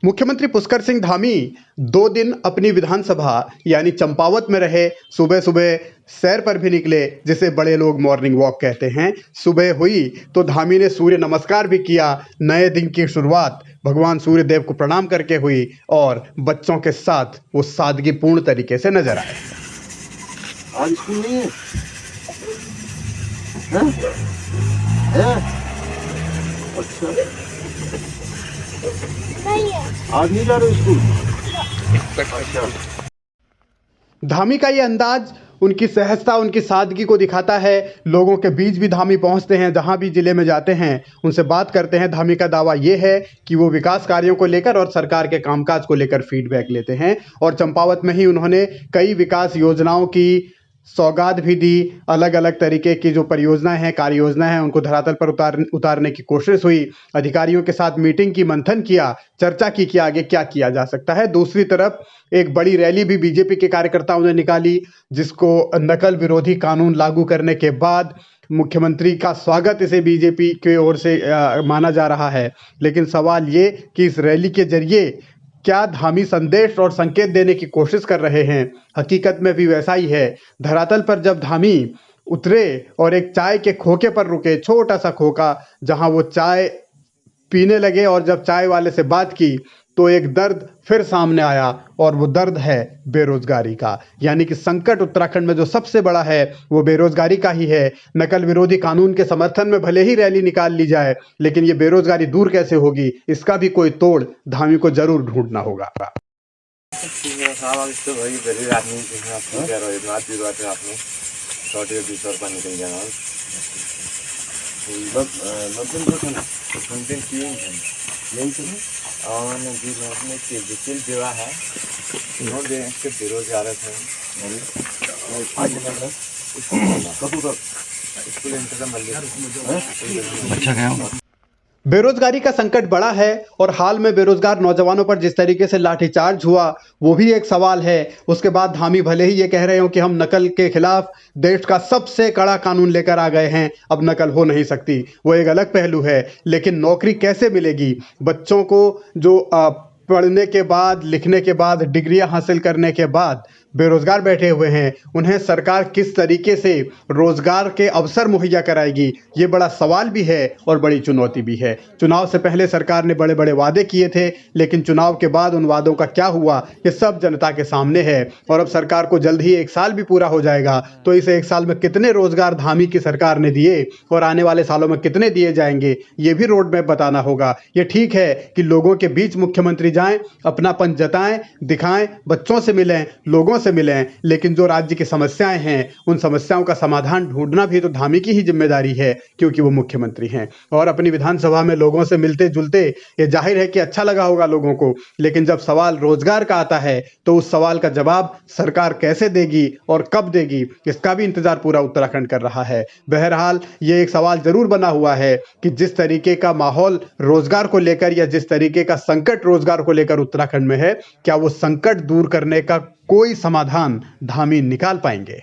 मुख्यमंत्री पुष्कर सिंह धामी 2 दिन अपनी विधानसभा यानी चंपावत में रहे। सुबह सुबह सैर पर भी निकले, जिसे बड़े लोग मॉर्निंग वॉक कहते हैं। सुबह हुई तो धामी ने सूर्य नमस्कार भी किया। नए दिन की शुरुआत भगवान सूर्य देव को प्रणाम करके हुई और बच्चों के साथ वो सादगीपूर्ण तरीके से नजर आए। आज स्कूल नहीं है? हैं? हैं? अच्छा, नहीं है। आज नहीं जा रहे स्कूल? अच्छा। धामी का ये अंदाज उनकी सहजता, उनकी सादगी को दिखाता है। लोगों के बीच भी धामी पहुंचते हैं, जहां भी जिले में जाते हैं उनसे बात करते हैं। धामी का दावा ये है कि वो विकास कार्यों को लेकर और सरकार के कामकाज को लेकर फीडबैक लेते हैं और चंपावत में ही उन्होंने कई विकास योजनाओं की सौगात भी दी। अलग अलग तरीके की जो परियोजनाएं हैं, कार्य योजनाएं हैं, उनको धरातल पर उतारने की कोशिश हुई। अधिकारियों के साथ मीटिंग की, मंथन किया, चर्चा की कि आगे क्या किया जा सकता है। दूसरी तरफ एक बड़ी रैली भी बीजेपी के कार्यकर्ताओं ने निकाली, जिसको नकल विरोधी कानून लागू करने के बाद मुख्यमंत्री का स्वागत इसे बीजेपी की ओर से माना जा रहा है। लेकिन सवाल ये कि इस रैली के जरिए क्या धामी संदेश और संकेत देने की कोशिश कर रहे हैं? हकीकत में भी वैसा ही है। धरातल पर जब धामी उतरे और एक चाय के खोखे पर रुके, छोटा सा खोखा, जहां वो चाय पीने लगे और जब चाय वाले से बात की तो एक दर्द फिर सामने आया और वो दर्द है बेरोजगारी का। यानी कि संकट उत्तराखंड में जो सबसे बड़ा है वो बेरोजगारी का ही है। नकल विरोधी कानून के समर्थन में भले ही रैली निकाल ली जाए, लेकिन ये बेरोजगारी दूर कैसे होगी, इसका भी कोई तोड़ धामी को जरूर ढूंढना होगा। बेरोजगार बेरोजगारी का संकट बड़ा है और हाल में बेरोजगार नौजवानों पर जिस तरीके से लाठीचार्ज हुआ वो भी एक सवाल है। उसके बाद धामी भले ही ये कह रहे हो कि हम नकल के खिलाफ देश का सबसे कड़ा कानून लेकर आ गए हैं, अब नकल हो नहीं सकती, वो एक अलग पहलू है। लेकिन नौकरी कैसे मिलेगी? बच्चों को जो पढ़ने के बाद, लिखने के बाद, डिग्रियां हासिल करने के बाद बेरोजगार बैठे हुए हैं, उन्हें सरकार किस तरीके से रोजगार के अवसर मुहैया कराएगी, ये बड़ा सवाल भी है और बड़ी चुनौती भी है। चुनाव से पहले सरकार ने बड़े बड़े वादे किए थे, लेकिन चुनाव के बाद उन वादों का क्या हुआ ये सब जनता के सामने है। और अब सरकार को जल्द ही 1 साल भी पूरा हो जाएगा, तो इस 1 साल में कितने रोजगार धामी की सरकार ने दिए और आने वाले सालों में कितने दिए जाएंगे, ये भी रोड मैप बताना होगा। ये ठीक है कि लोगों के बीच मुख्यमंत्री जाएं, अपनापन जताएं, दिखाएं, बच्चों से मिलें, लोगों से मिलें, लेकिन जो राज्य की समस्याएं हैं उन समस्याओं का समाधान ढूंढना भी तो धामी की ही जिम्मेदारी है, क्योंकि वो मुख्यमंत्री हैं। और अपनी विधानसभा में लोगों से मिलते जुलते ये जाहिर है कि अच्छा लगा होगा लोगों को, लेकिन जब सवाल रोजगार का आता है तो उस सवाल का जवाब सरकार कैसे देगी और कब देगी, इसका भी इंतजार पूरा उत्तराखंड कर रहा है। बहरहाल ये एक सवाल जरूर बना हुआ है कि जिस तरीके का माहौल रोजगार को लेकर या जिस तरीके का संकट रोजगार को लेकर उत्तराखंड में है, क्या वो संकट दूर करने का कोई समाधान धामी निकाल पाएंगे?